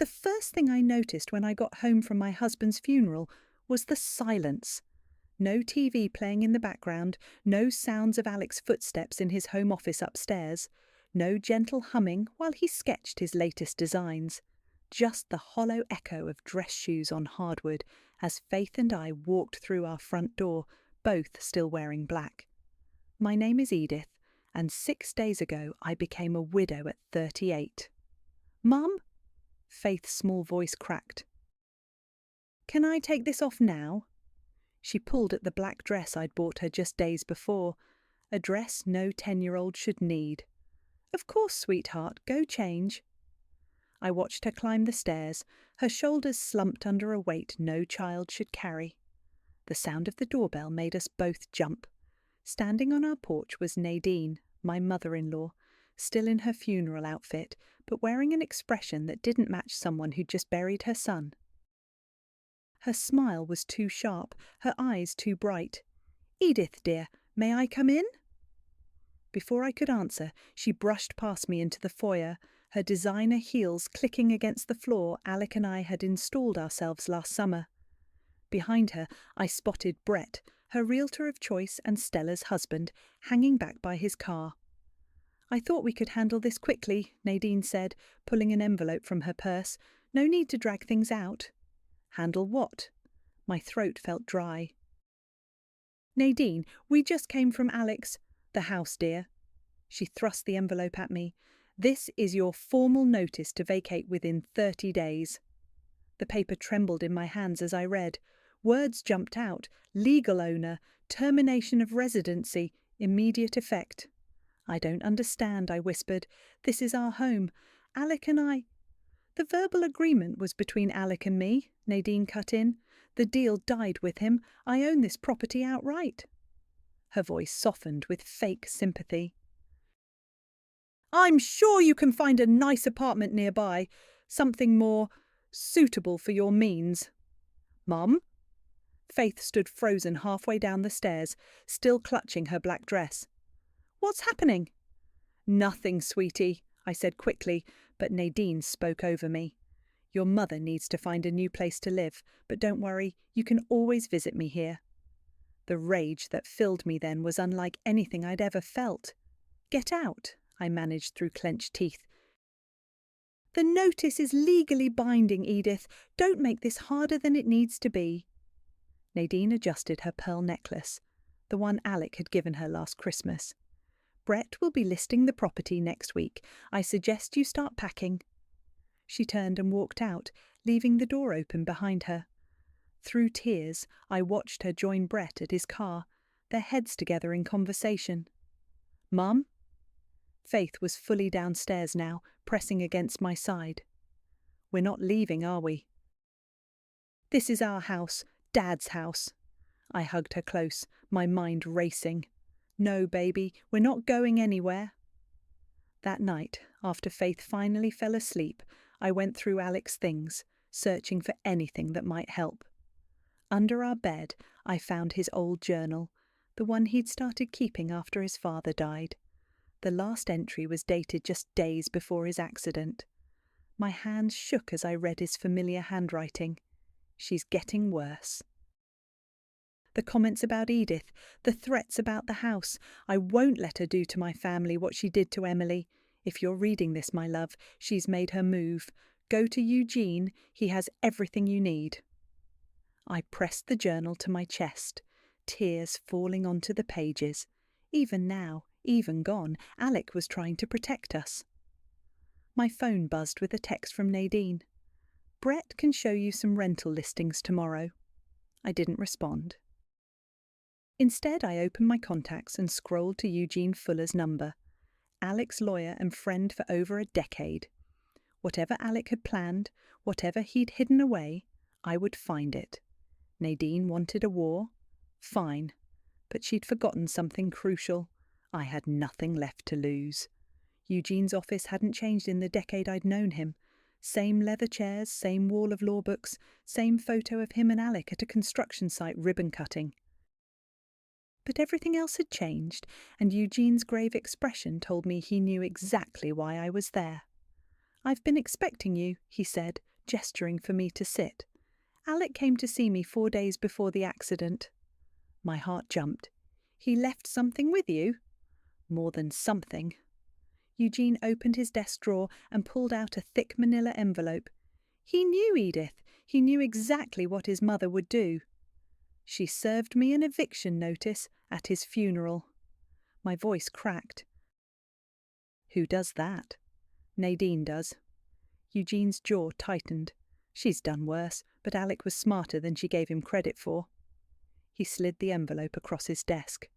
The first thing I noticed when I got home from my husband's funeral was the silence. No TV playing in the background, no sounds of Alec's footsteps in his home office upstairs, no gentle humming while he sketched his latest designs. Just the hollow echo of dress shoes on hardwood as Faith and I walked through our front door, both still wearing black. My name is Edith, and 6 days ago I became a widow at 38. Mum? Faith's small voice cracked. Can I take this off now? She pulled at the black dress I'd bought her just days before, a dress no 10-year-old should need. Of course, sweetheart, go change. I watched her climb the stairs, her shoulders slumped under a weight no child should carry. The sound of the doorbell made us both jump. Standing on our porch was Nadine, my mother-in-law, still in her funeral outfit, but wearing an expression that didn't match someone who'd just buried her son. Her smile was too sharp, her eyes too bright. "Edith, dear, may I come in?" Before I could answer, she brushed past me into the foyer, her designer heels clicking against the floor Alec and I had installed ourselves last summer. Behind her, I spotted Brett, her realtor of choice and Stella's husband, hanging back by his car. "I thought we could handle this quickly," Nadine said, pulling an envelope from her purse. "No need to drag things out." "Handle what?" My throat felt dry. "Nadine, we just came from Alec's. The house, dear." She thrust the envelope at me. "This is your formal notice to vacate within 30 days. The paper trembled in my hands as I read. Words jumped out: legal owner, termination of residency, immediate effect. "I don't understand," I whispered. "This is our home. Alec and I—" "The verbal agreement was between Alec and me," Nadine cut in. "The deal died with him. I own this property outright." Her voice softened with fake sympathy. "I'm sure you can find a nice apartment nearby, something more suitable for your means." "Mum?" Faith stood frozen halfway down the stairs, still clutching her black dress. "What's happening?" "Nothing, sweetie," I said quickly, but Nadine spoke over me. "Your mother needs to find a new place to live, but don't worry, you can always visit me here." The rage that filled me then was unlike anything I'd ever felt. "Get out," I managed through clenched teeth. "The notice is legally binding, Edith. Don't make this harder than it needs to be." Nadine adjusted her pearl necklace, the one Alec had given her last Christmas. "Brett will be listing the property next week. I suggest you start packing." She turned and walked out, leaving the door open behind her. Through tears, I watched her join Brett at his car, their heads together in conversation. "Mum?" Faith was fully downstairs now, pressing against my side. "We're not leaving, are we?" "This is our house, Dad's house." I hugged her close, my mind racing. "No, baby, we're not going anywhere." That night, after Faith finally fell asleep, I went through Alec's things, searching for anything that might help. Under our bed, I found his old journal, the one he'd started keeping after his father died. The last entry was dated just days before his accident. My hands shook as I read his familiar handwriting. "She's getting worse." The comments about Edith, the threats about the house. "I won't let her do to my family what she did to Emily. If you're reading this, my love, she's made her move. Go to Eugene, he has everything you need." I pressed the journal to my chest, tears falling onto the pages. Even now, even gone, Alec was trying to protect us. My phone buzzed with a text from Nadine. "Brett can show you some rental listings tomorrow." I didn't respond. Instead, I opened my contacts and scrolled to Eugene Fuller's number. Alec's lawyer and friend for over a decade. Whatever Alec had planned, whatever he'd hidden away, I would find it. Nadine wanted a war? Fine. But she'd forgotten something crucial. I had nothing left to lose. Eugene's office hadn't changed in the decade I'd known him. Same leather chairs, same wall of law books, same photo of him and Alec at a construction site ribbon cutting. But everything else had changed, and Eugene's grave expression told me he knew exactly why I was there. "I've been expecting you," he said, gesturing for me to sit. Alec came to see me 4 days before the accident. My heart jumped. He left something with you? More than something. Eugene opened his desk drawer and pulled out a thick manila envelope. He knew Edith. He knew exactly what his mother would do. She served me an eviction notice at his funeral. My voice cracked. Who does that? Nadine does. Eugene's jaw tightened. She's done worse, but Alec was smarter than she gave him credit for. He slid the envelope across his desk.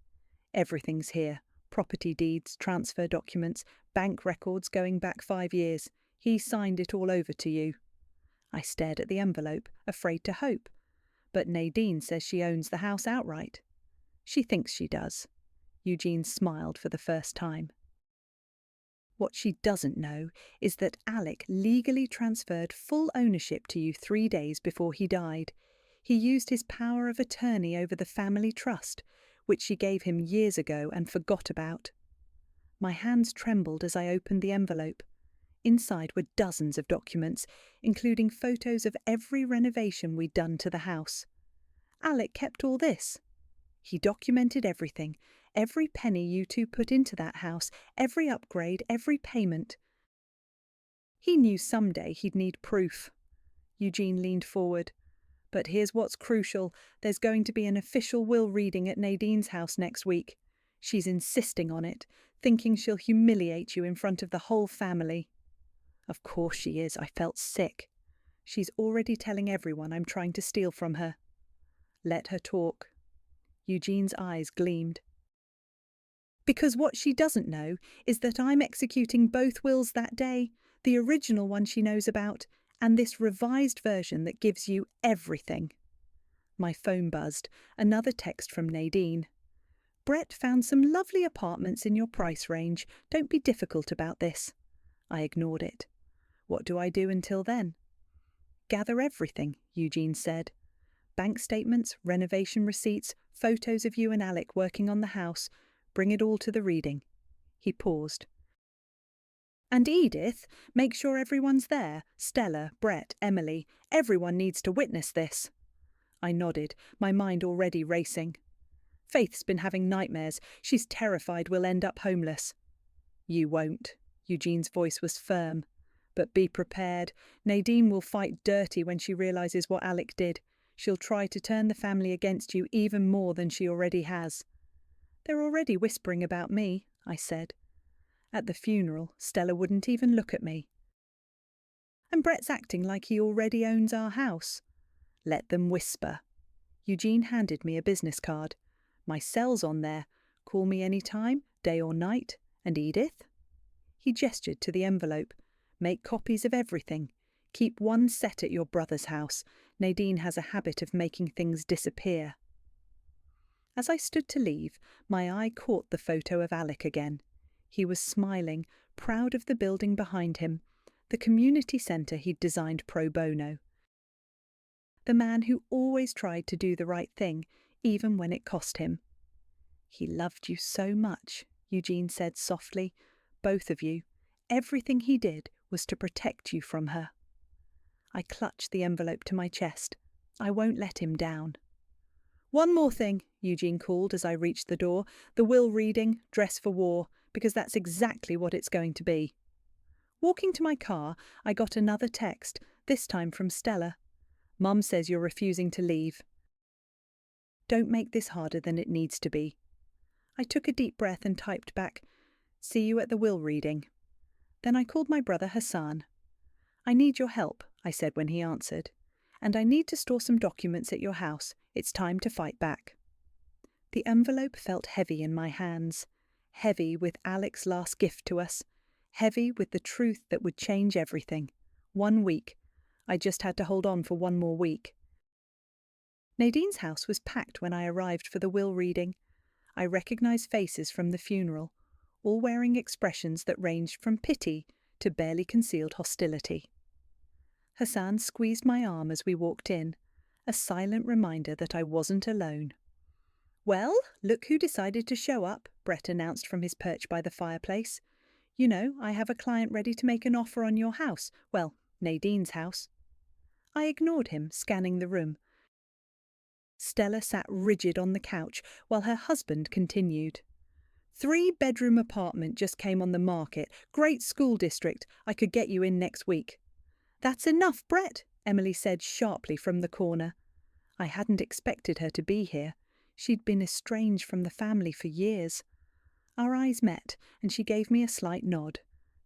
Everything's here. Property deeds, transfer documents, bank records going back 5 years. He signed it all over to you. I stared at the envelope, afraid to hope. But Nadine says she owns the house outright. She thinks she does. Eugene smiled for the first time. What she doesn't know is that Alec legally transferred full ownership to you 3 days before he died. He used his power of attorney over the family trust, which she gave him years ago and forgot about. My hands trembled as I opened the envelope. Inside were dozens of documents, including photos of every renovation we'd done to the house. Alec kept all this. He documented everything, every penny you two put into that house, every upgrade, every payment. He knew someday he'd need proof. Eugene leaned forward. But here's what's crucial. There's going to be an official will reading at Nadine's house next week. She's insisting on it, thinking she'll humiliate you in front of the whole family. Of course she is. I felt sick. She's already telling everyone I'm trying to steal from her. Let her talk. Eugene's eyes gleamed. Because what she doesn't know is that I'm executing both wills that day, the original one she knows about, and this revised version that gives you everything. My phone buzzed. Another text from Nadine. Brett found some lovely apartments in your price range. Don't be difficult about this. I ignored it. What do I do until then? Gather everything, Eugene said. Bank statements, renovation receipts, photos of you and Alec working on the house. Bring it all to the reading. He paused. And Edith, make sure everyone's there. Stella, Brett, Emily. Everyone needs to witness this. I nodded, my mind already racing. Faith's been having nightmares. She's terrified we'll end up homeless. You won't. Eugene's voice was firm. But be prepared. Nadine will fight dirty when she realises what Alec did. She'll try to turn the family against you even more than she already has. They're already whispering about me, I said. At the funeral, Stella wouldn't even look at me. And Brett's acting like he already owns our house. Let them whisper. Eugene handed me a business card. My cell's on there. Call me any time, day or night. And Edith? He gestured to the envelope. Make copies of everything. Keep one set at your brother's house. Nadine has a habit of making things disappear. As I stood to leave, my eye caught the photo of Alec again. He was smiling, proud of the building behind him, the community centre he'd designed pro bono. The man who always tried to do the right thing, even when it cost him. He loved you so much, Eugene said softly. Both of you. Everything he did was to protect you from her. I clutched the envelope to my chest. I won't let him down. One more thing, Eugene called as I reached the door. The will reading, dress for war, because that's exactly what it's going to be. Walking to my car, I got another text, this time from Stella. Mum says you're refusing to leave. Don't make this harder than it needs to be. I took a deep breath and typed back, see you at the will reading. Then I called my brother Hassan. I need your help, I said when he answered. And I need to store some documents at your house. It's time to fight back. The envelope felt heavy in my hands. Heavy with Alec's last gift to us. Heavy with the truth that would change everything. 1 week. I just had to hold on for 1 more week. Nadine's house was packed when I arrived for the will reading. I recognised faces from the funeral, all wearing expressions that ranged from pity to barely concealed hostility. Hassan squeezed my arm as we walked in, a silent reminder that I wasn't alone. Well, look who decided to show up, Brett announced from his perch by the fireplace. You know, I have a client ready to make an offer on your house. Well, Nadine's house. I ignored him, scanning the room. Stella sat rigid on the couch while her husband continued. 3-bedroom apartment just came on the market. Great school district. I could get you in next week. That's enough, Brett, Emily said sharply from the corner. I hadn't expected her to be here. She'd been estranged from the family for years. Our eyes met, and she gave me a slight nod.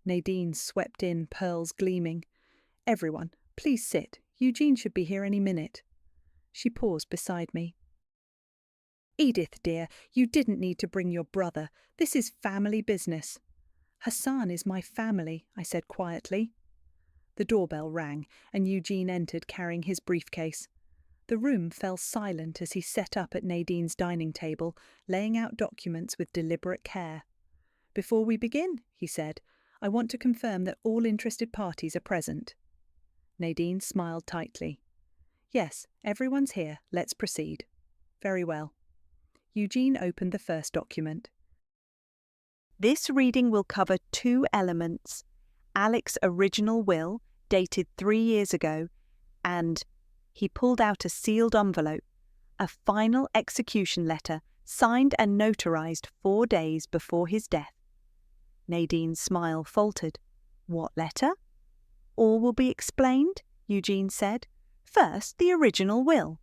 Nadine swept in, pearls gleaming. Everyone, please sit. Eugene should be here any minute. She paused beside me. Edith, dear, you didn't need to bring your brother. This is family business. Hassan is my family, I said quietly. The doorbell rang, and Eugene entered carrying his briefcase. The room fell silent as he set up at Nadine's dining table, laying out documents with deliberate care. Before we begin, he said, I want to confirm that all interested parties are present. Nadine smiled tightly. Yes, everyone's here. Let's proceed. Very well. Eugene opened the first document. This reading will cover 2 elements: Alec's original will, dated 3 years ago, and he pulled out a sealed envelope, a final execution letter signed and notarized 4 days before his death. Nadine's smile faltered. What letter? All will be explained, Eugene said. First, the original will.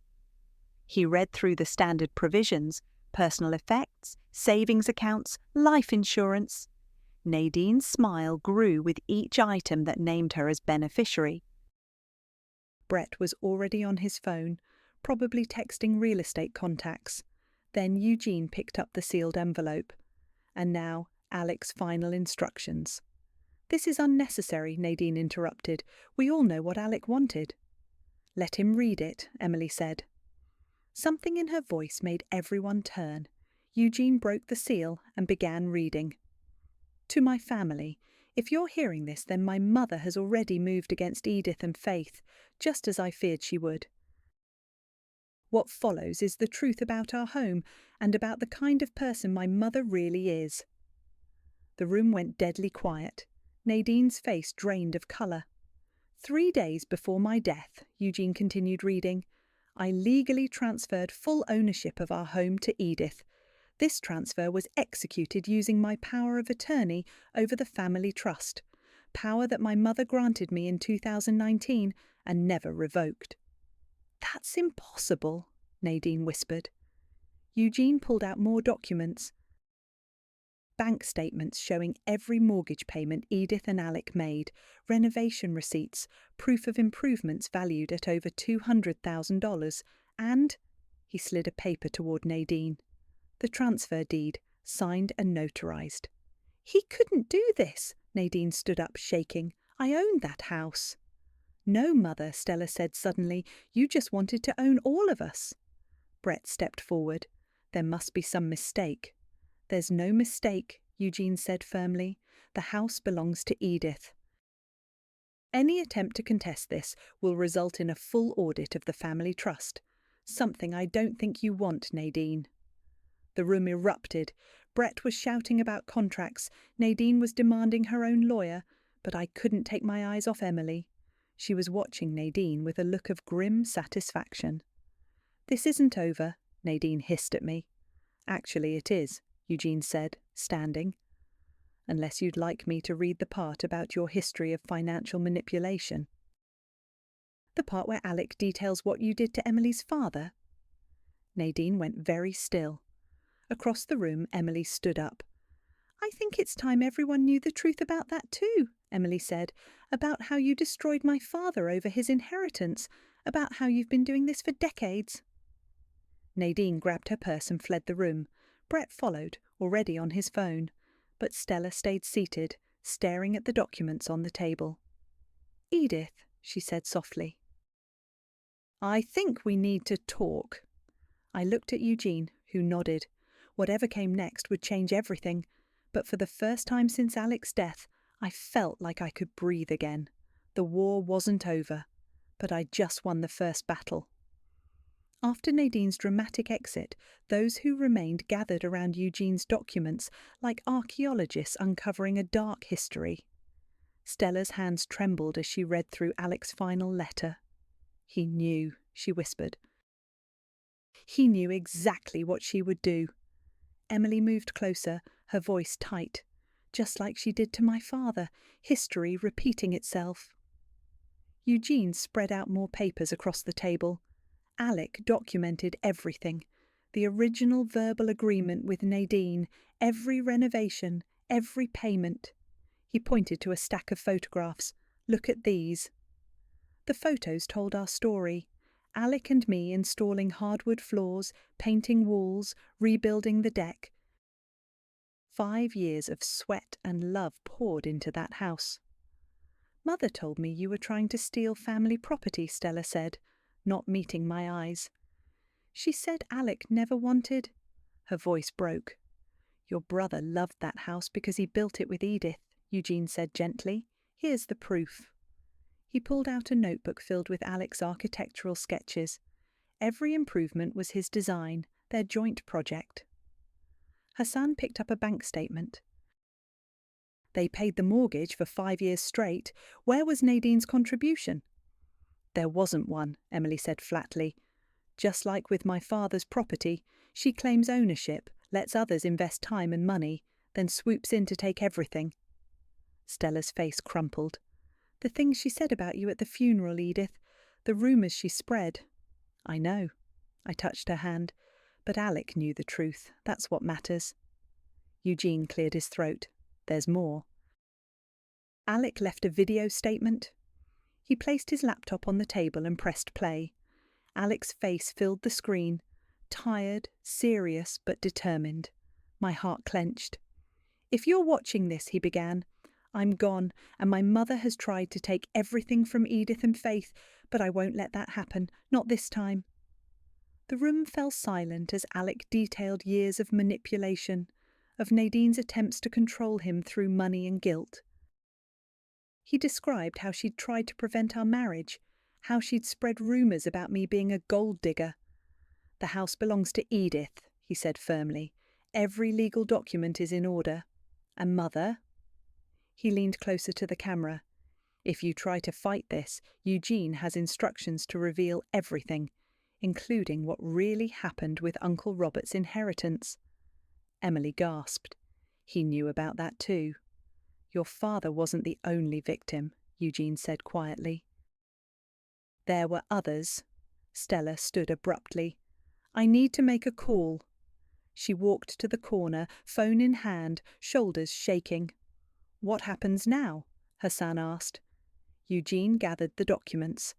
He read through the standard provisions: personal effects, savings accounts, life insurance. Nadine's smile grew with each item that named her as beneficiary. Brett was already on his phone, probably texting real estate contacts. Then Eugene picked up the sealed envelope. And now, Alec's final instructions. This is unnecessary, Nadine interrupted. We all know what Alec wanted. Let him read it, Emily said. Something in her voice made everyone turn. Eugene broke the seal and began reading. To my family, if you're hearing this, then my mother has already moved against Edith and Faith, just as I feared she would. What follows is the truth about our home and about the kind of person my mother really is. The room went deadly quiet. Nadine's face drained of colour. 3 days before my death, Eugene continued reading, I legally transferred full ownership of our home to Edith. This transfer was executed using my power of attorney over the family trust, power that my mother granted me in 2019 and never revoked. That's impossible, Nadine whispered. Eugene pulled out more documents. Bank statements showing every mortgage payment Edith and Alec made, renovation receipts, proof of improvements valued at over $200,000, and, he slid a paper toward Nadine, the transfer deed, signed and notarized. He couldn't do this, Nadine stood up, shaking. I owned that house. No, Mother, Stella said suddenly. You just wanted to own all of us. Brett stepped forward. There must be some mistake. There's no mistake, Eugene said firmly. The house belongs to Edith. Any attempt to contest this will result in a full audit of the family trust, something I don't think you want, Nadine. The room erupted. Brett was shouting about contracts. Nadine was demanding her own lawyer, but I couldn't take my eyes off Emily. She was watching Nadine with a look of grim satisfaction. This isn't over, Nadine hissed at me. Actually, it is, Eugene said, standing. Unless you'd like me to read the part about your history of financial manipulation. The part where Alec details what you did to Emily's father? Nadine went very still. Across the room, Emily stood up. I think it's time everyone knew the truth about that too, Emily said, about how you destroyed my father over his inheritance, about how you've been doing this for decades. Nadine grabbed her purse and fled the room. Brett followed, already on his phone, but Stella stayed seated, staring at the documents on the table. Edith, she said softly. I think we need to talk. I looked at Eugene, who nodded. Whatever came next would change everything, but for the first time since Alec's death, I felt like I could breathe again. The war wasn't over, but I'd just won the first battle. After Nadine's dramatic exit, those who remained gathered around Eugene's documents like archaeologists uncovering a dark history. Stella's hands trembled as she read through Alec's final letter. He knew, she whispered. He knew exactly what she would do. Emily moved closer, her voice tight, just like she did to my father, history repeating itself. Eugene spread out more papers across the table. Alec documented everything. The original verbal agreement with Nadine, every renovation, every payment. He pointed to a stack of photographs. Look at these. The photos told our story. Alec and me installing hardwood floors, painting walls, rebuilding the deck. 5 years of sweat and love poured into that house. Mother told me you were trying to steal family property, Stella said, not meeting my eyes. She said Alec never wanted. Her voice broke. Your brother loved that house because he built it with Edith, Eugene said gently. Here's the proof. He pulled out a notebook filled with Alec's architectural sketches. Every improvement was his design, their joint project. Hassan picked up a bank statement. They paid the mortgage for 5 years straight. Where was Nadine's contribution? There wasn't one, Emily said flatly. Just like with my father's property, she claims ownership, lets others invest time and money, then swoops in to take everything. Stella's face crumpled. The things she said about you at the funeral, Edith, the rumours she spread. I know. I touched her hand. But Alec knew the truth. That's what matters. Eugene cleared his throat. There's more. Alec left a video statement. He placed his laptop on the table and pressed play. Alec's face filled the screen, tired, serious, but determined. My heart clenched. If you're watching this, he began, I'm gone, and my mother has tried to take everything from Edith and Faith, but I won't let that happen, not this time. The room fell silent as Alec detailed years of manipulation, of Nadine's attempts to control him through money and guilt. He described how she'd tried to prevent our marriage, how she'd spread rumours about me being a gold digger. The house belongs to Edith, he said firmly. Every legal document is in order. And Mother? He leaned closer to the camera. If you try to fight this, Eugene has instructions to reveal everything, including what really happened with Uncle Robert's inheritance. Emily gasped. He knew about that too. Your father wasn't the only victim, Eugene said quietly. There were others. Stella stood abruptly. I need to make a call. She walked to the corner, phone in hand, shoulders shaking. What happens now? Hassan asked. Eugene gathered the documents.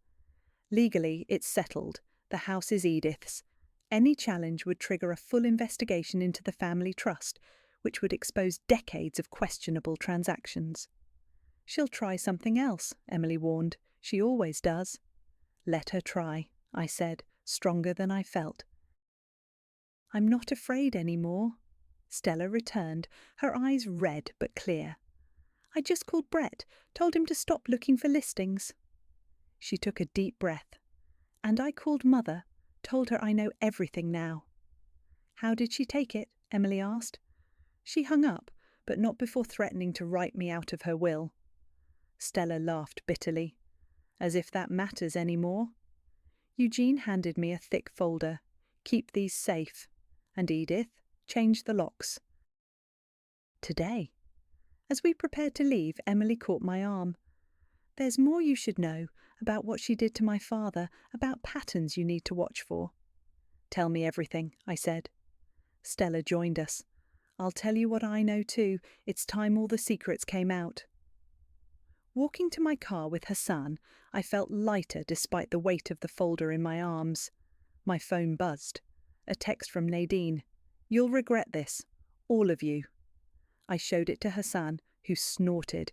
Legally, it's settled. The house is Edith's. Any challenge would trigger a full investigation into the family trust, which would expose decades of questionable transactions. She'll try something else, Emily warned. She always does. Let her try, I said, stronger than I felt. I'm not afraid anymore. Stella returned, her eyes red but clear. I just called Brett, told him to stop looking for listings. She took a deep breath. And I called Mother, told her I know everything now. How did she take it? Emily asked. She hung up, but not before threatening to write me out of her will. Stella laughed bitterly. As if that matters any more. Eugene handed me a thick folder. Keep these safe. And Edith, change the locks. Today. As we prepared to leave, Emily caught my arm. There's more you should know about what she did to my father, about patterns you need to watch for. Tell me everything, I said. Stella joined us. I'll tell you what I know too. It's time all the secrets came out. Walking to my car with Hassan, I felt lighter despite the weight of the folder in my arms. My phone buzzed. A text from Nadine. You'll regret this. All of you. I showed it to Hassan, who snorted.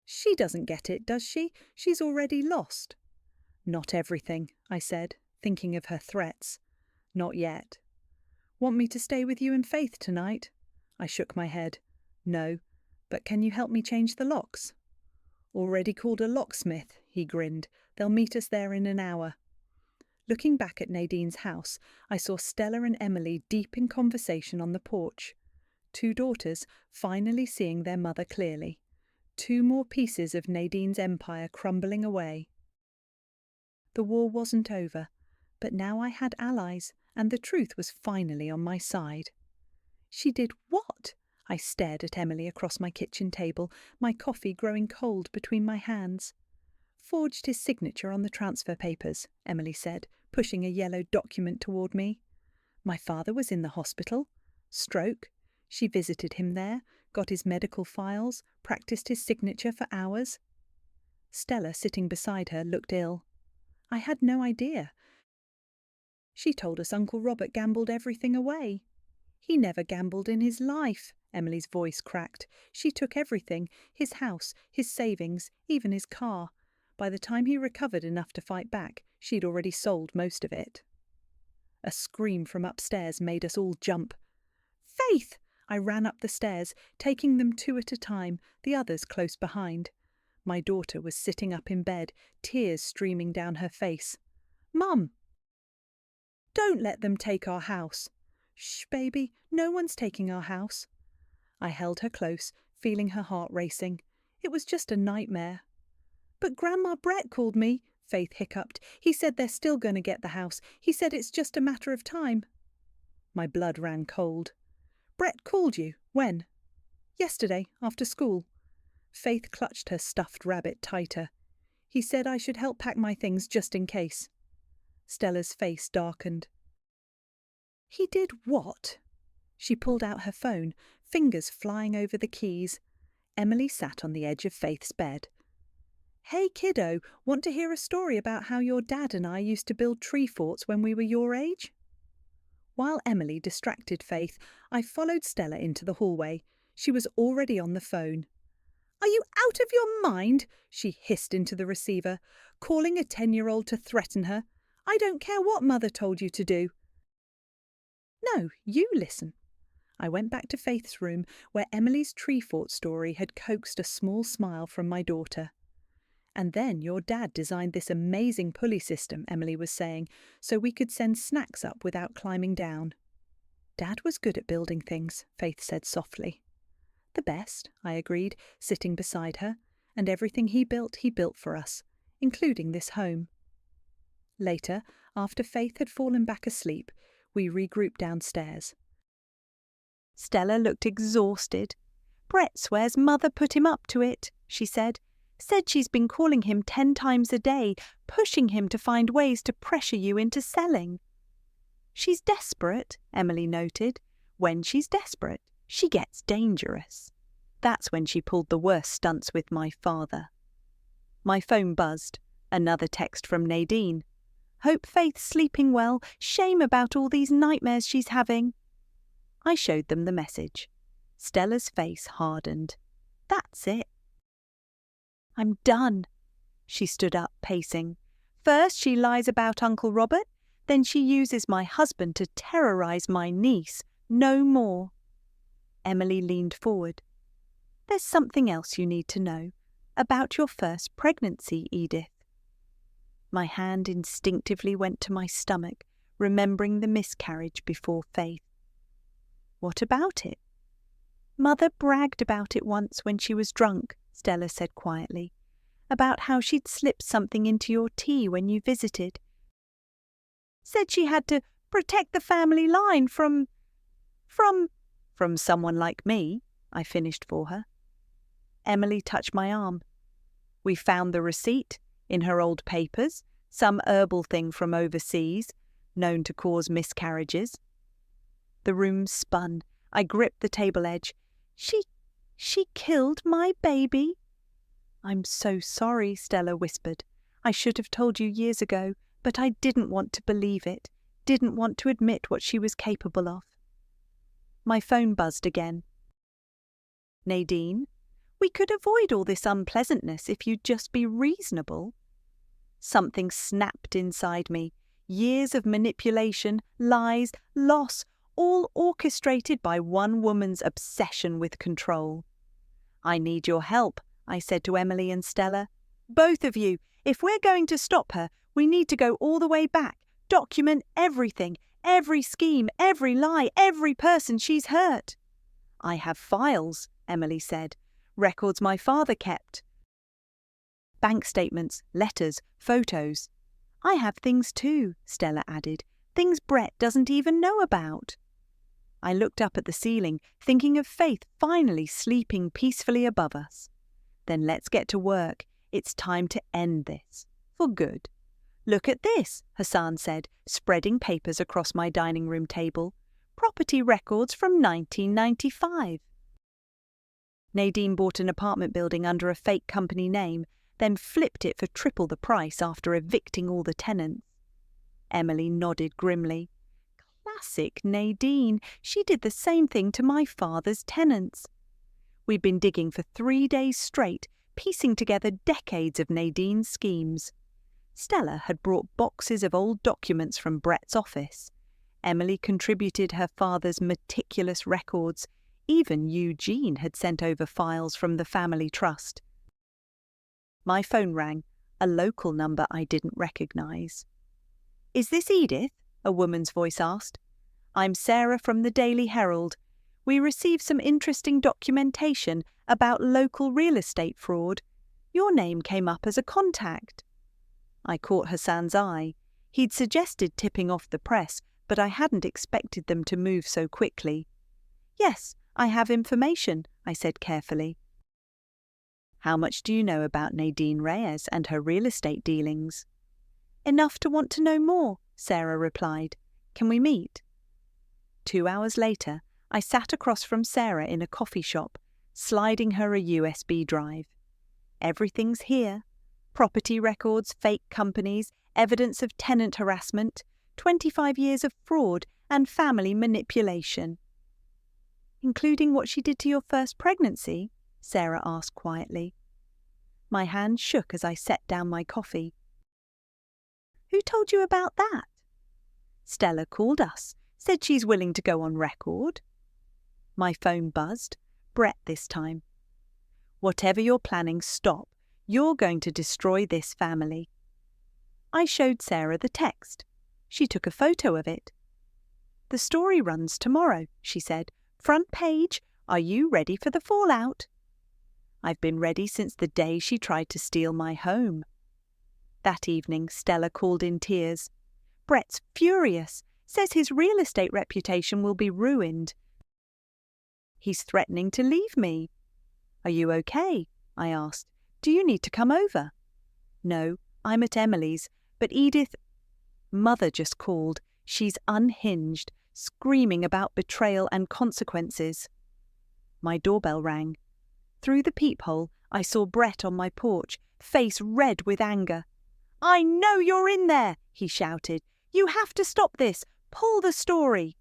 She doesn't get it, does she? She's already lost. Not everything, I said, thinking of her threats. Not yet. Want me to stay with you and Faith tonight? I shook my head. No, but can you help me change the locks? Already called a locksmith, he grinned. They'll meet us there in an hour. Looking back at Nadine's house, I saw Stella and Emily deep in conversation on the porch. 2 daughters finally seeing their mother clearly. 2 more pieces of Nadine's empire crumbling away. The war wasn't over, but now I had allies, and the truth was finally on my side. She did what? I stared at Emily across my kitchen table, my coffee growing cold between my hands. Forged his signature on the transfer papers, Emily said, pushing a yellow document toward me. My father was in the hospital. Stroke. She visited him there, got his medical files, practiced his signature for hours. Stella, sitting beside her, looked ill. I had no idea. She told us Uncle Robert gambled everything away. He never gambled in his life, Emily's voice cracked. She took everything, his house, his savings, even his car. By the time he recovered enough to fight back, she'd already sold most of it. A scream from upstairs made us all jump. Faith! I ran up the stairs, taking them two at a time, the others close behind. My daughter was sitting up in bed, tears streaming down her face. Mum! Don't let them take our house. Shh, baby, no one's taking our house. I held her close, feeling her heart racing. It was just a nightmare. But Grandma Brett called me, Faith hiccuped. He said they're still going to get the house. He said it's just a matter of time. My blood ran cold. Brett called you? When? Yesterday, after school. Faith clutched her stuffed rabbit tighter. He said I should help pack my things just in case. Stella's face darkened. He did what? She pulled out her phone, fingers flying over the keys. Emily sat on the edge of Faith's bed. Hey, kiddo, want to hear a story about how your dad and I used to build tree forts when we were your age? While Emily distracted Faith, I followed Stella into the hallway. She was already on the phone. Are you out of your mind? She hissed into the receiver, calling a 10-year-old to threaten her. I don't care what Mother told you to do. No, you listen. I went back to Faith's room, where Emily's tree fort story had coaxed a small smile from my daughter. And then your dad designed this amazing pulley system, Emily was saying, so we could send snacks up without climbing down. Dad was good at building things, Faith said softly. The best, I agreed, sitting beside her, and everything he built for us, including this home. Later, after Faith had fallen back asleep, we regrouped downstairs. Stella looked exhausted. Brett swears Mother put him up to it, she said. Said she's been calling him 10 times a day, pushing him to find ways to pressure you into selling. She's desperate, Emily noted. When she's desperate, she gets dangerous. That's when she pulled the worst stunts with my father. My phone buzzed. Another text from Nadine. Hope Faith's sleeping well. Shame about all these nightmares she's having. I showed them the message. Stella's face hardened. That's it. I'm done. She stood up, pacing. First she lies about Uncle Robert, then she uses my husband to terrorize my niece. No more. Emily leaned forward. There's something else you need to know. About your first pregnancy, Edith. My hand instinctively went to my stomach, remembering the miscarriage before Faith. What about it? Mother bragged about it once when she was drunk, Stella said quietly, about how she'd slipped something into your tea when you visited. Said she had to protect the family line from someone like me, I finished for her. Emily touched my arm. We found the receipt, in her old papers, some herbal thing from overseas, known to cause miscarriages. The room spun. I gripped the table edge. She killed my baby? I'm so sorry, Stella whispered. I should have told you years ago, but I didn't want to believe it, didn't want to admit what she was capable of. My phone buzzed again. Nadine, we could avoid all this unpleasantness if you'd just be reasonable. Something snapped inside me. Years of manipulation, lies, loss, all orchestrated by one woman's obsession with control. I need your help, I said to Emily and Stella. Both of you. If we're going to stop her, we need to go all the way back, document everything, every scheme, every lie, every person she's hurt. I have files, Emily said, records my father kept. Bank statements, letters, photos. I have things too, Stella added, things Brett doesn't even know about. I looked up at the ceiling, thinking of Faith finally sleeping peacefully above us. Then let's get to work. It's time to end this. For good. Look at this, Hassan said, spreading papers across my dining room table. Property records from 1995. Nadine bought an apartment building under a fake company name, then flipped it for triple the price after evicting all the tenants. Emily nodded grimly. Classic Nadine. She did the same thing to my father's tenants. We'd been digging for 3 days straight, piecing together decades of Nadine's schemes. Stella had brought boxes of old documents from Brett's office. Emily contributed her father's meticulous records. Even Eugene had sent over files from the family trust. My phone rang, a local number I didn't recognize. Is this Edith? A woman's voice asked. I'm Sarah from the Daily Herald. We received some interesting documentation about local real estate fraud. Your name came up as a contact. I caught Hassan's eye. He'd suggested tipping off the press, but I hadn't expected them to move so quickly. Yes, I have information, I said carefully. How much do you know about Nadine Reyes and her real estate dealings? Enough to want to know more, Sarah replied. Can we meet? 2 hours later, I sat across from Sarah in a coffee shop, sliding her a USB drive. Everything's here. Property records, fake companies, evidence of tenant harassment, 25 years of fraud and family manipulation. Including what she did to your first pregnancy? Sarah asked quietly. My hand shook as I set down my coffee. Who told you about that? Stella called us, said she's willing to go on record. My phone buzzed. Brett this time. Whatever you're planning, stop. You're going to destroy this family. I showed Sarah the text. She took a photo of it. The story runs tomorrow, she said. Front page. Are you ready for the fallout? I've been ready since the day she tried to steal my home. That evening, Stella called in tears. Brett's furious, says his real estate reputation will be ruined. He's threatening to leave me. Are you okay? I asked. Do you need to come over? No, I'm at Emily's, but Edith... Mother just called. She's unhinged, screaming about betrayal and consequences. My doorbell rang. Through the peephole, I saw Brett on my porch, face red with anger. I know you're in there, he shouted. You have to stop this. Pull the story.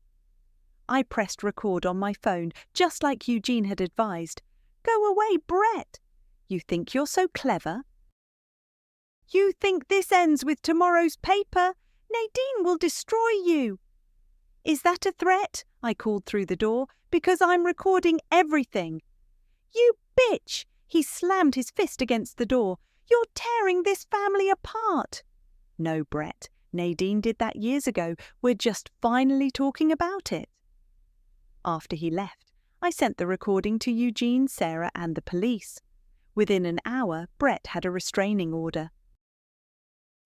I pressed record on my phone, just like Eugene had advised. Go away, Brett. You think you're so clever? You think this ends with tomorrow's paper? Nadine will destroy you. Is that a threat? I called through the door. Because I'm recording everything. You bitch! He slammed his fist against the door. You're tearing this family apart. No, Brett. Nadine did that years ago. We're just finally talking about it. After he left, I sent the recording to Eugene, Sarah, and the police. Within an hour, Brett had a restraining order.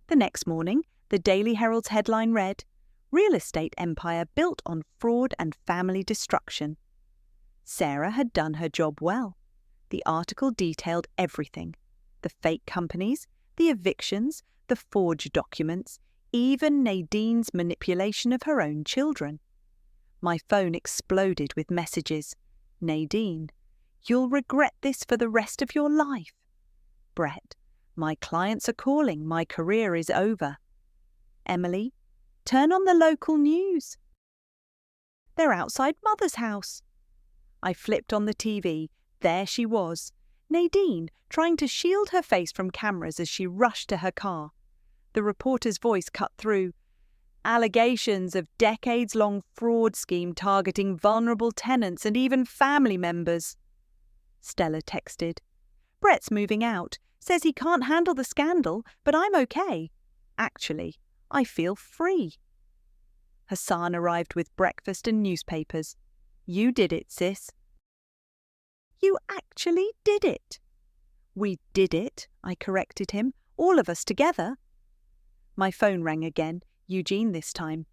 The next morning, the Daily Herald's headline read, Real Estate Empire Built on Fraud and Family Destruction. Sarah had done her job well. The article detailed everything. The fake companies, the evictions, the forged documents, even Nadine's manipulation of her own children. My phone exploded with messages. Nadine, you'll regret this for the rest of your life. Brett, my clients are calling. My career is over. Emily, turn on the local news. They're outside Mother's house. I flipped on the TV. There she was. Nadine, trying to shield her face from cameras as she rushed to her car. The reporter's voice cut through. Allegations of decades-long fraud scheme targeting vulnerable tenants and even family members. Stella texted. Brett's moving out. Says he can't handle the scandal, but I'm okay. Actually, I feel free. Hassan arrived with breakfast and newspapers. You did it, sis. You actually did it. We did it, I corrected him. All of us together. My phone rang again, Eugene this time.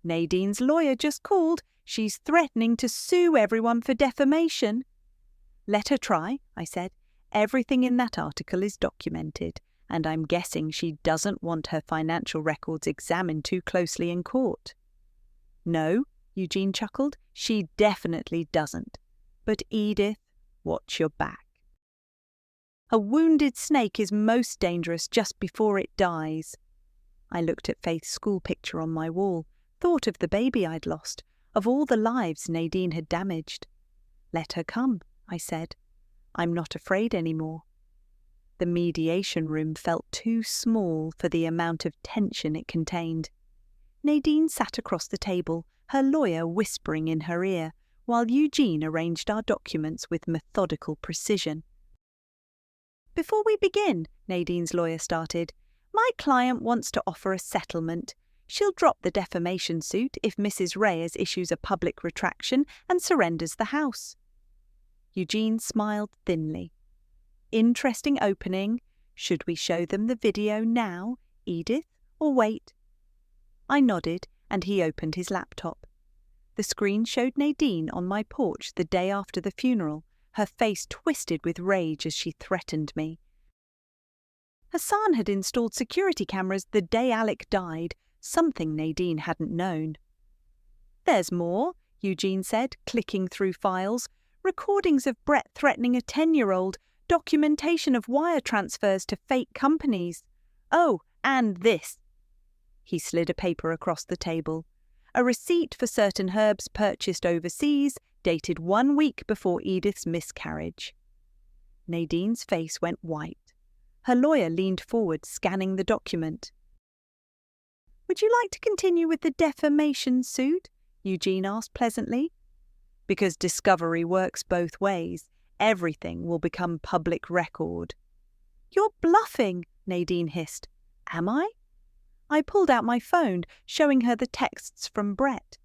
Nadine's lawyer just called. She's threatening to sue everyone for defamation. Let her try, I said. Everything in that article is documented, and I'm guessing she doesn't want her financial records examined too closely in court. No, Eugene chuckled, she definitely doesn't. But Edith, watch your back. A wounded snake is most dangerous just before it dies. I looked at Faith's school picture on my wall, thought of the baby I'd lost, of all the lives Nadine had damaged. Let her come, I said. I'm not afraid anymore. The mediation room felt too small for the amount of tension it contained. Nadine sat across the table, her lawyer whispering in her ear, while Eugene arranged our documents with methodical precision. Before we begin, Nadine's lawyer started, my client wants to offer a settlement. She'll drop the defamation suit if Mrs. Reyes issues a public retraction and surrenders the house. Eugene smiled thinly. Interesting opening. Should we show them the video now, Edith, or wait? I nodded, and he opened his laptop. The screen showed Nadine on my porch the day after the funeral, her face twisted with rage as she threatened me. Hassan had installed security cameras the day Alec died, something Nadine hadn't known. There's more, Eugene said, clicking through files. Recordings of Brett threatening a 10-year-old, documentation of wire transfers to fake companies. Oh, and this. He slid a paper across the table. A receipt for certain herbs purchased overseas, dated 1 week before Edith's miscarriage. Nadine's face went white. Her lawyer leaned forward, scanning the document. Would you like to continue with the defamation suit? Eugene asked pleasantly. Because discovery works both ways, everything will become public record. You're bluffing, Nadine hissed. Am I? I pulled out my phone, showing her the texts from Brett.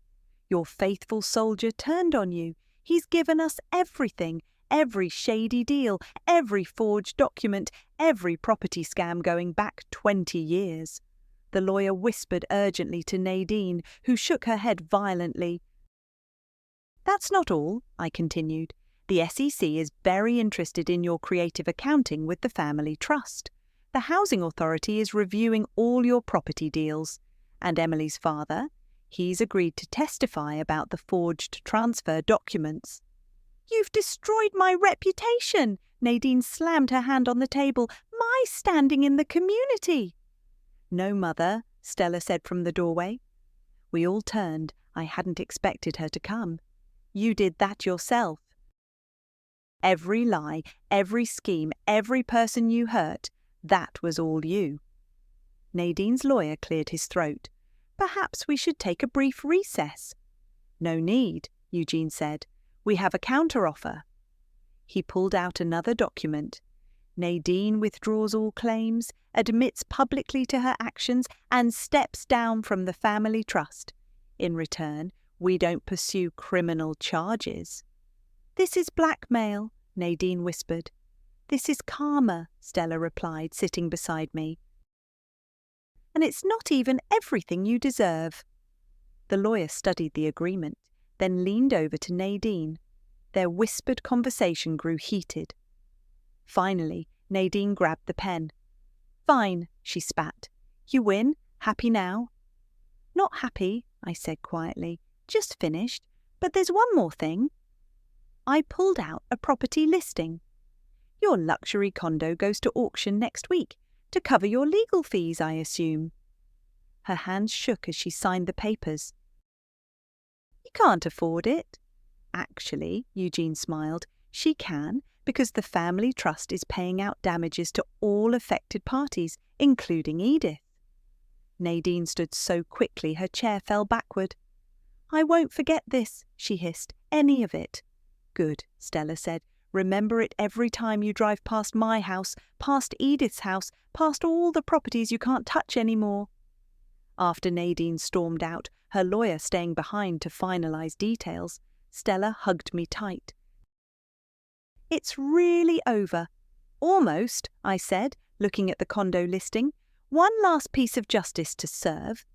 Your faithful soldier turned on you. He's given us everything, every shady deal, every forged document, every property scam going back 20 years. The lawyer whispered urgently to Nadine, who shook her head violently. That's not all, I continued. The SEC is very interested in your creative accounting with the family trust. The Housing Authority is reviewing all your property deals. And Emily's father, he's agreed to testify about the forged transfer documents. You've destroyed my reputation, Nadine slammed her hand on the table. My standing in the community. No, Mother, Stella said from the doorway. We all turned. I hadn't expected her to come. You did that yourself. Every lie, every scheme, every person you hurt, that was all you. Nadine's lawyer cleared his throat. Perhaps we should take a brief recess. No need, Eugene said. We have a counteroffer. He pulled out another document. Nadine withdraws all claims, admits publicly to her actions, and steps down from the family trust. In return, we don't pursue criminal charges. This is blackmail, Nadine whispered. This is karma, Stella replied, sitting beside me. And it's not even everything you deserve. The lawyer studied the agreement, then leaned over to Nadine. Their whispered conversation grew heated. Finally, Nadine grabbed the pen. Fine, she spat. You win. Happy now? Not happy, I said quietly. Just finished. But there's one more thing. I pulled out a property listing. Your luxury condo goes to auction next week, to cover your legal fees, I assume. Her hands shook as she signed the papers. You can't afford it. Actually, Eugene smiled, she can, because the family trust is paying out damages to all affected parties, including Edith. Nadine stood so quickly her chair fell backward. I won't forget this, she hissed, any of it. Good, Stella said. Remember it every time you drive past my house, past Edith's house, past all the properties you can't touch anymore. After Nadine stormed out, her lawyer staying behind to finalise details, Stella hugged me tight. It's really over. Almost, I said, looking at the condo listing. One last piece of justice to serve.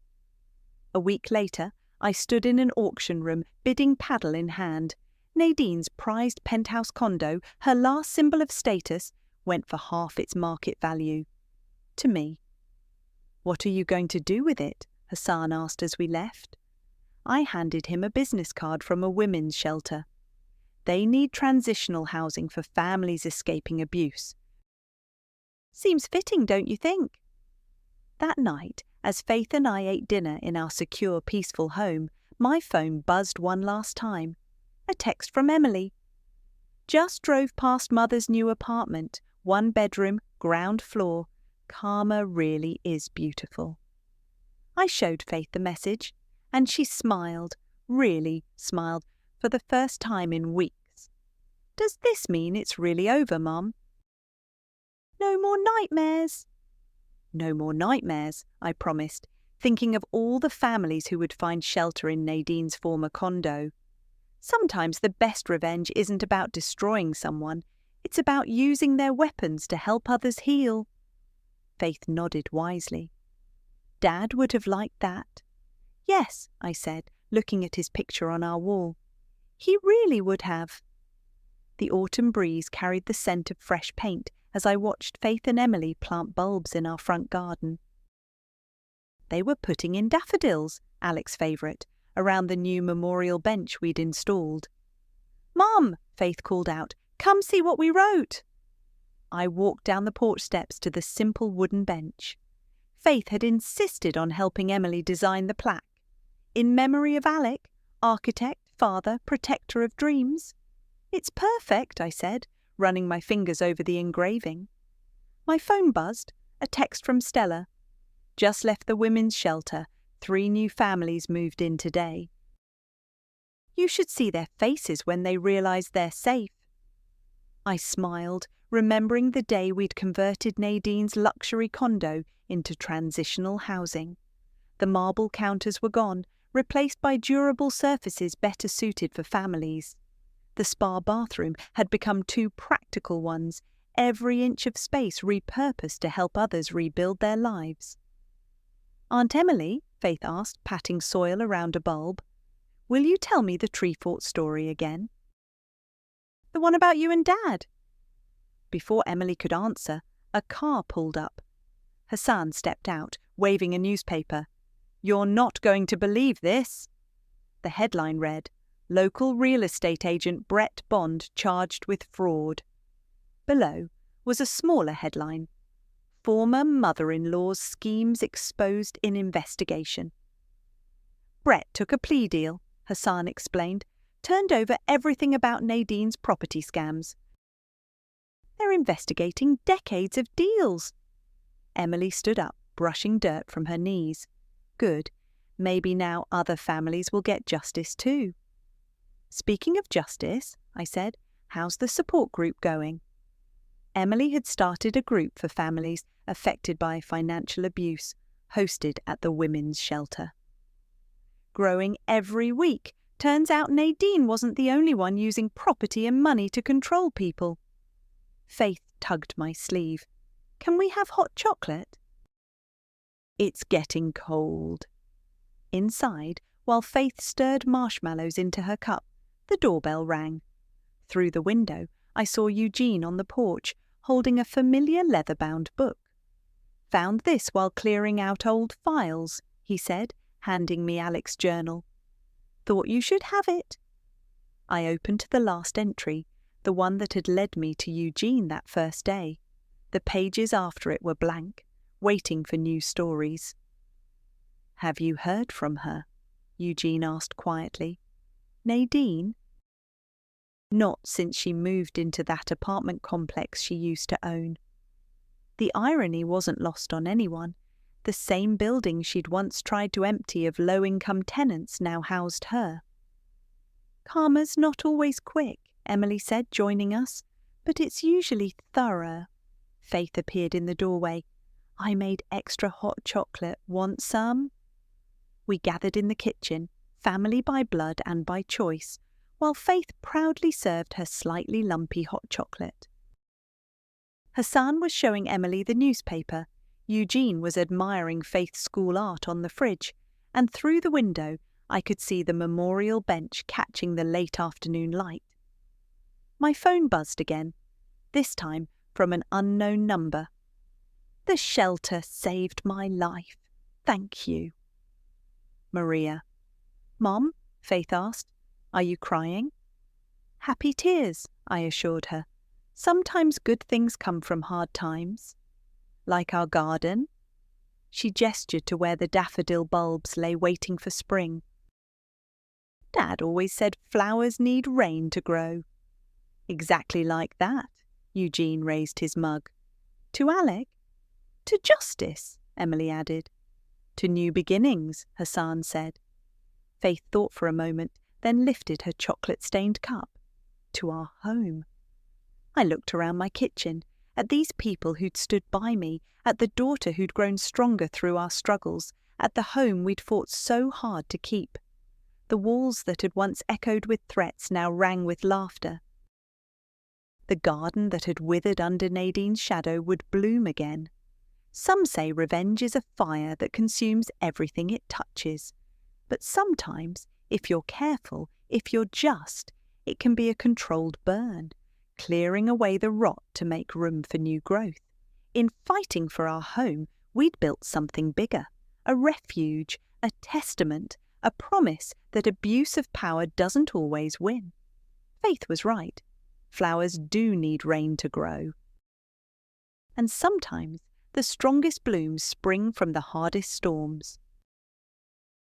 A week later, I stood in an auction room, bidding paddle in hand. Nadine's prized penthouse condo, her last symbol of status, went for half its market value. To me. "What are you going to do with it?" Hassan asked as we left. I handed him a business card from a women's shelter. They need transitional housing for families escaping abuse. Seems fitting, don't you think? That night, as Faith and I ate dinner in our secure, peaceful home, my phone buzzed one last time. A text from Emily. "Just drove past Mother's new apartment, 1 bedroom, ground floor. Karma really is beautiful." I showed Faith the message, and she smiled, really smiled, for the first time in weeks. "Does this mean it's really over, Mum?" "No more nightmares." "No more nightmares," I promised, thinking of all the families who would find shelter in Nadine's former condo. Sometimes the best revenge isn't about destroying someone, it's about using their weapons to help others heal. Faith nodded wisely. "Dad would have liked that." "Yes," I said, looking at his picture on our wall. "He really would have." The autumn breeze carried the scent of fresh paint as I watched Faith and Emily plant bulbs in our front garden. They were putting in daffodils, Alec's favourite, around the new memorial bench we'd installed. "Mum," Faith called out, "come see what we wrote." I walked down the porch steps to the simple wooden bench. Faith had insisted on helping Emily design the plaque. "In memory of Alec, architect, father, protector of dreams." "It's perfect," I said, running my fingers over the engraving. My phone buzzed, a text from Stella. "Just left the women's shelter. 3 new families moved in today. You should see their faces when they realise they're safe." I smiled, remembering the day we'd converted Nadine's luxury condo into transitional housing. The marble counters were gone, replaced by durable surfaces better suited for families. The spa bathroom had become 2 practical ones, every inch of space repurposed to help others rebuild their lives. "Aunt Emily," Faith asked, patting soil around a bulb, "will you tell me the tree fort story again?" "The one about you and Dad." Before Emily could answer, a car pulled up. Hassan stepped out, waving a newspaper. "You're not going to believe this." The headline read, "Local real estate agent Brett Bond charged with fraud." Below was a smaller headline, "Former mother-in-law's schemes exposed in investigation." "Brett took a plea deal," Hassan explained, "turned over everything about Nadine's property scams. They're investigating decades of deals." Emily stood up, brushing dirt from her knees. "Good. Maybe now other families will get justice too." "Speaking of justice," I said, "how's the support group going?" Emily had started a group for families affected by financial abuse, hosted at the women's shelter. "Growing every week. Turns out Nadine wasn't the only one using property and money to control people." Faith tugged my sleeve. "Can we have hot chocolate?" "It's getting cold." Inside, while Faith stirred marshmallows into her cup, the doorbell rang. Through the window, I saw Eugene on the porch, holding a familiar leather-bound book. "Found this while clearing out old files," he said, handing me Alec's journal. "Thought you should have it." I opened to the last entry, the one that had led me to Eugene that first day. The pages after it were blank, waiting for new stories. "Have you heard from her?" Eugene asked quietly. "Nadine?" "Not since she moved into that apartment complex she used to own." The irony wasn't lost on anyone. The same building she'd once tried to empty of low-income tenants now housed her. "Karma's not always quick," Emily said, joining us, "but it's usually thorough." Faith appeared in the doorway. "I made extra hot chocolate. Want some?" We gathered in the kitchen, family by blood and by choice, while Faith proudly served her slightly lumpy hot chocolate. Hassan was showing Emily the newspaper. Eugene was admiring Faith's school art on the fridge, and through the window I could see the memorial bench catching the late afternoon light. My phone buzzed again, this time from an unknown number. "The shelter saved my life. Thank you." Maria. "Mom?" Faith asked. "Are you crying?" "Happy tears," I assured her. "Sometimes good things come from hard times." "Like our garden?" She gestured to where the daffodil bulbs lay waiting for spring. "Dad always said flowers need rain to grow." "Exactly like that." Eugene raised his mug. "To Alec?" "To justice," Emily added. "To new beginnings," Hassan said. Faith thought for a moment, then lifted her chocolate-stained cup. "To our home." I looked around my kitchen, at these people who'd stood by me, at the daughter who'd grown stronger through our struggles, at the home we'd fought so hard to keep. The walls that had once echoed with threats now rang with laughter. The garden that had withered under Nadine's shadow would bloom again. Some say revenge is a fire that consumes everything it touches. But sometimes, if you're careful, if you're just, it can be a controlled burn, clearing away the rot to make room for new growth. In fighting for our home, we'd built something bigger, a refuge, a testament, a promise that abuse of power doesn't always win. Faith was right. Flowers do need rain to grow. And sometimes the strongest blooms spring from the hardest storms.